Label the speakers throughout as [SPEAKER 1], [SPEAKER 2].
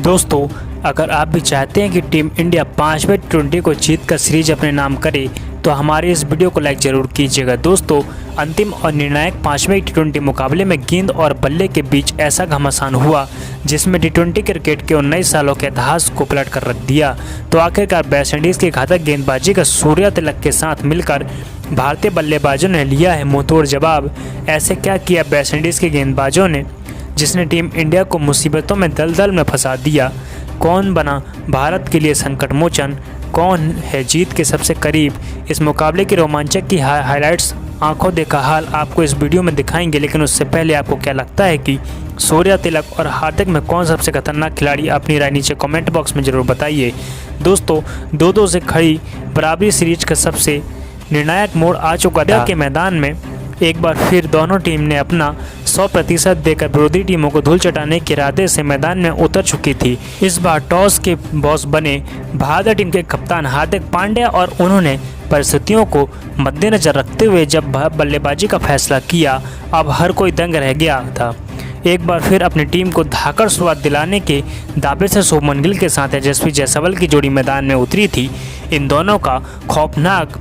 [SPEAKER 1] दोस्तों, अगर आप भी चाहते हैं कि टीम इंडिया 5वें टी20 को जीत कर सीरीज अपने नाम करे तो हमारे इस वीडियो को लाइक ज़रूर कीजिएगा। दोस्तों, अंतिम और निर्णायक 5वें टी20 मुकाबले में गेंद और बल्ले के बीच ऐसा घमासान हुआ जिसमें टी20 क्रिकेट के 19 सालों के इतिहास को पलट कर रख दिया। तो आखिरकार वेस्टइंडीज़ की घातक गेंदबाजी का सूर्या तिलक के साथ मिलकर भारतीय बल्लेबाजों ने लिया है मुंहतोड़ जवाब। ऐसे क्या किया वेस्टइंडीज़ के गेंदबाजों ने जिसने टीम इंडिया को मुसीबतों में दलदल में फंसा दिया? कौन बना भारत के लिए संकट मोचन? कौन है जीत के सबसे करीब? इस मुकाबले की रोमांचक की हाइलाइट्स आंखों देखा हाल आपको इस वीडियो में दिखाएंगे, लेकिन उससे पहले आपको क्या लगता है कि सूर्या तिलक और हार्दिक में कौन सबसे खतरनाक खिलाड़ी? अपनी राय नीचे कमेंट बॉक्स में ज़रूर बताइए। दोस्तों, 2-2 से खड़ी बराबरी सीरीज का सबसे निर्णायक मोड़ आ चुका था के मैदान में एक बार फिर दोनों टीम ने अपना 100% देकर विरोधी टीमों को धूल चटाने के इरादे से मैदान में उतर चुकी थी। इस बार टॉस के बॉस बने भारतीय टीम के कप्तान हार्दिक पांड्या और उन्होंने परिस्थितियों को मद्देनजर रखते हुए जब बल्लेबाजी का फैसला किया, अब हर कोई दंग रह गया था। एक बार फिर अपनी टीम को धाकड़ शुरुआत दिलाने के दावे से शुभमन गिल के साथ यशस्वी जायसवाल की जोड़ी मैदान में उतरी थी। इन दोनों का खौफनाक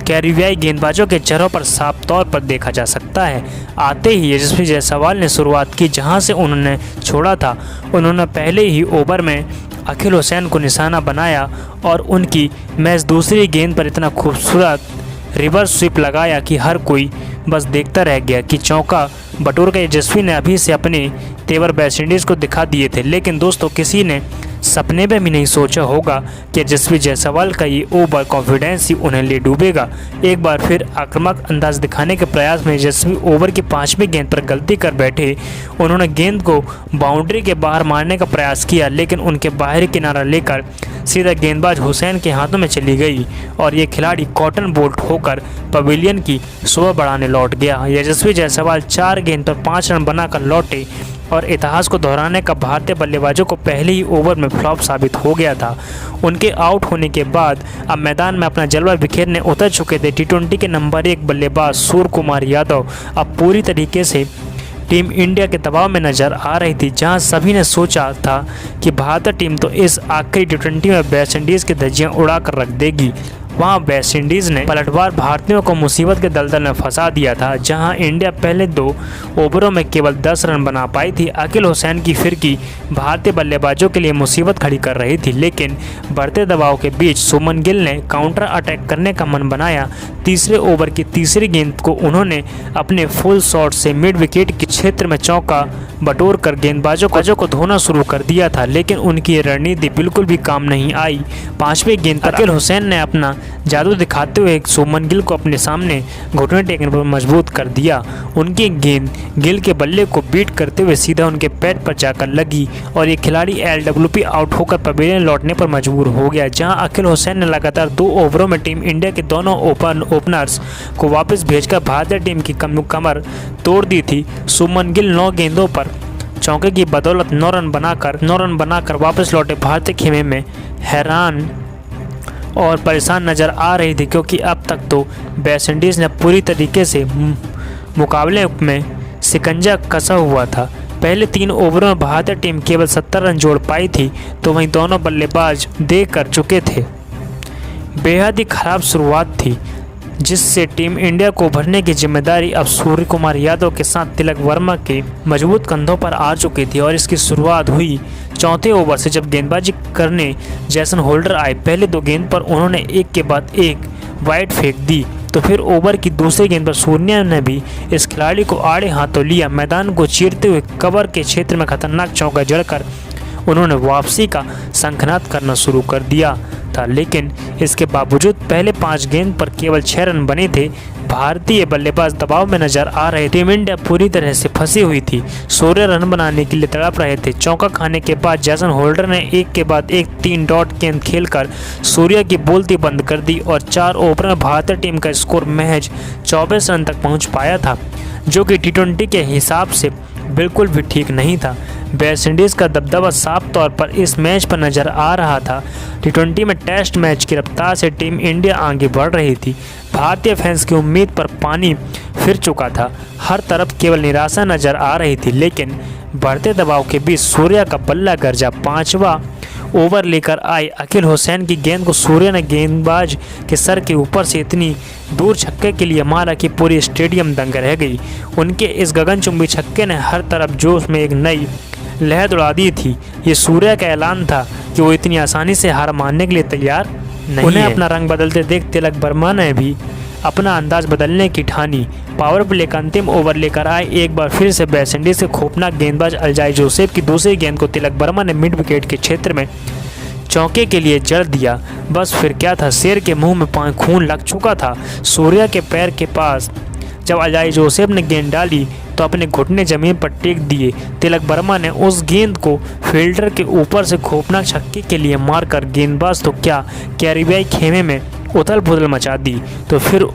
[SPEAKER 1] कैरिबियाई गेंदबाजों के चेहरों पर साफ तौर पर देखा जा सकता है। आते ही यशस्वी जायसवाल ने शुरुआत की जहां से उन्होंने छोड़ा था। उन्होंने पहले ही ओवर में अखिल हुसैन को निशाना बनाया और उनकी मैच दूसरी गेंद पर इतना खूबसूरत रिवर्स स्वीप लगाया कि हर कोई बस देखता रह गया कि चौका बटोर का यशस्वी ने अभी से अपने तेवर वेस्टइंडीज़ को दिखा दिए थे। लेकिन दोस्तों, किसी ने सपने में भी नहीं सोचा होगा कि यशस्वी जायसवाल का ये ओवर कॉन्फिडेंस ही उन्हें ले डूबेगा। एक बार फिर आक्रामक अंदाज दिखाने के प्रयास में यशस्वी ओवर की 5वीं गेंद पर गलती कर बैठे। उन्होंने गेंद को बाउंड्री के बाहर मारने का प्रयास किया, लेकिन उनके बाहरी किनारा लेकर सीधा गेंदबाज हुसैन के हाथों में चली गई और ये खिलाड़ी कॉटन बोल्ट होकर पवेलियन की शोभा बढ़ाने लौट गया। यशस्वी जायसवाल 4 गेंद पर 5 रन बनाकर लौटे और इतिहास को दोहराने का भारतीय बल्लेबाजों को पहले ही ओवर में फ्लॉप साबित हो गया था। उनके आउट होने के बाद अब मैदान में अपना जलवा बिखेरने उतर चुके थे टी20 के नंबर 1 बल्लेबाज सूर्य कुमार यादव। अब पूरी तरीके से टीम इंडिया के दबाव में नजर आ रही थी, जहां सभी ने सोचा था कि भारतीय टीम तो इस आखिरी टी20 में वेस्टइंडीज़ की धज्जियां उड़ा कर रख देगी। वहां वेस्टइंडीज़ ने पलटवार भारतीयों को मुसीबत के दलदल में फंसा दिया था, जहां इंडिया पहले 2 ओवरों में केवल 10 रन बना पाई थी। अखिल हुसैन की फिरकी भारतीय बल्लेबाजों के लिए मुसीबत खड़ी कर रही थी, लेकिन बढ़ते दबाव के बीच शुभमन गिल ने काउंटर अटैक करने का मन बनाया। तीसरे ओवर की तीसरी गेंद को उन्होंने अपने फुल शॉट से मिड विकेट के क्षेत्र में चौका बटोर कर गेंदबाजों को धोना शुरू कर दिया था, लेकिन उनकी रणनीति बिल्कुल भी काम नहीं आई। 5वीं गेंद पर अखिल हुसैन ने अपना जादू दिखाते हुए शुभमन गिल को अपने सामने घुटने टेकने पर मजबूत कर दिया। उनकी गेंद गिल के बल्ले को बीट करते हुए सीधा उनके पैड पर जाकर लगी और ये खिलाड़ी LWP आउट होकर पवेलियन लौटने पर मजबूर हो गया, जहां अखिल हुसैन ने लगातार 2 ओवरों में टीम इंडिया के दोनों ओपनर्स को वापस भेजकर भारतीय टीम की कमर तोड़ दी थी। शुभमन गिल 9 गेंदों पर चौके की बदौलत 9 रन बनाकर वापस लौटे भारतीय खेमे में हैरान और परेशान नज़र आ रही थी, क्योंकि अब तक तो वेस्टइंडीज़ ने पूरी तरीके से मुकाबले में शिकंजा कसा हुआ था। पहले 3 ओवरों में भारतीय टीम केवल 70 रन जोड़ पाई थी, तो वहीं दोनों बल्लेबाज दे कर चुके थे। बेहद ही खराब शुरुआत थी, जिससे टीम इंडिया को उभरने की जिम्मेदारी अब सूर्य कुमार यादव के साथ तिलक वर्मा के मजबूत कंधों पर आ चुकी थी। और इसकी शुरुआत हुई 4थे ओवर से, जब गेंदबाजी करने जैसन होल्डर आए। पहले 2 गेंद पर उन्होंने एक के बाद एक वाइड फेंक दी, तो फिर ओवर की दूसरी गेंद पर सूर्या ने भी इस खिलाड़ी को आड़े हाथों लिया। मैदान को चीरते हुए कवर के क्षेत्र में खतरनाक चौका जड़कर उन्होंने वापसी का शंखनाद करना शुरू कर दिया था, लेकिन इसके बावजूद पहले 5 गेंद पर केवल 6 रन बने थे। भारतीय बल्लेबाज दबाव में नजर आ रहे थे। टीम इंडिया पूरी तरह से फंसी हुई थी। सूर्य रन बनाने के लिए तड़प रहे थे। चौका खाने के बाद जैसन होल्डर ने एक के बाद एक 3 डॉट गेंद खेलकर सूर्या की बोलती बंद कर दी और 4 ओवर में भारतीय टीम का स्कोर महज 24 रन तक पहुंच पाया था, जो कि टी20 के हिसाब से बिल्कुल भी ठीक नहीं था। वेस्टइंडीज़ का दबदबा साफ तौर पर इस मैच पर नजर आ रहा था। टी20 में टेस्ट मैच की रफ्तार से टीम इंडिया आगे बढ़ रही थी। भारतीय फैंस की उम्मीद पर पानी फिर चुका था। हर तरफ केवल निराशा नजर आ रही थी, लेकिन बढ़ते दबाव के बीच सूर्या का बल्ला गरजा। 5वां ओवर लेकर आए अकील हुसैन की गेंद को सूर्या ने गेंदबाज के सर के ऊपर से इतनी दूर छक्के के लिए मारा कि पूरी स्टेडियम दंग रह गई। उनके इस गगनचुंबी छक्के ने हर तरफ जोश में एक नई लहर उड़ा दी थी। ये सूर्या का ऐलान था कि वो इतनी आसानी से हार मानने के लिए तैयार नहीं। उन्हें अपना रंग बदलते देख तिलक वर्मा ने भी अपना अंदाज बदलने की ठानी। पावर प्ले का अंतिम ओवर लेकर आए एक बार फिर से वेस्टइंडीज के खौफनाक गेंदबाज अल्जाई जोसेफ की दूसरी गेंद को तिलक वर्मा ने मिड विकेट के क्षेत्र में चौके के लिए जड़ दिया। बस फिर क्या था, शेर के मुंह में खून लग चुका था। सूर्या के पैर के पास जब अल्जाई जोसेफ ने गेंद डाली तो अपने घुटने जमीन पर टेक दिए। तिलक वर्मा ने उस गेंद को फील्डर के ऊपर से खौफनाक छक्के के लिए मारकर गेंदबाज तो क्या कैरिबियाई खेमे में उथल पुथल मचा दी। तो फिर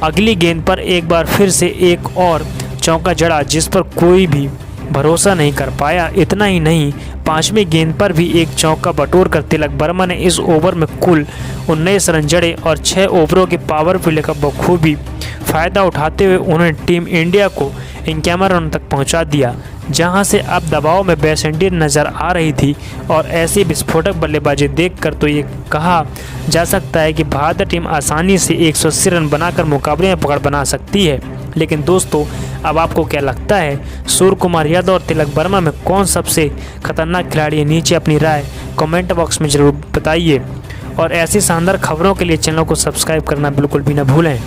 [SPEAKER 1] अगली गेंद पर एक बार फिर से एक और चौका जड़ा जिस पर कोई भी भरोसा नहीं कर पाया। इतना ही नहीं, 5वीं गेंद पर भी एक चौका बटोर कर तिलक वर्मा ने इस ओवर में कुल 19 रन जड़े और 6 ओवरों के पावर प्ले का बखूबी फ़ायदा उठाते हुए उन्होंने टीम इंडिया को 51 रन तक पहुंचा दिया, जहां से अब दबाव में वेस्टइंडीज नज़र आ रही थी। और ऐसी विस्फोटक बल्लेबाजी देखकर तो ये कहा जा सकता है कि भारतीय टीम आसानी से 180 रन बनाकर मुकाबले में पकड़ बना सकती है। लेकिन दोस्तों, अब आपको क्या लगता है, सूर्य कुमार यादव और तिलक वर्मा में कौन सबसे खतरनाक खिलाड़ी है? नीचे अपनी राय कमेंट बॉक्स में ज़रूर बताइए और ऐसी शानदार खबरों के लिए चैनल को सब्सक्राइब करना बिल्कुल भी न भूलें।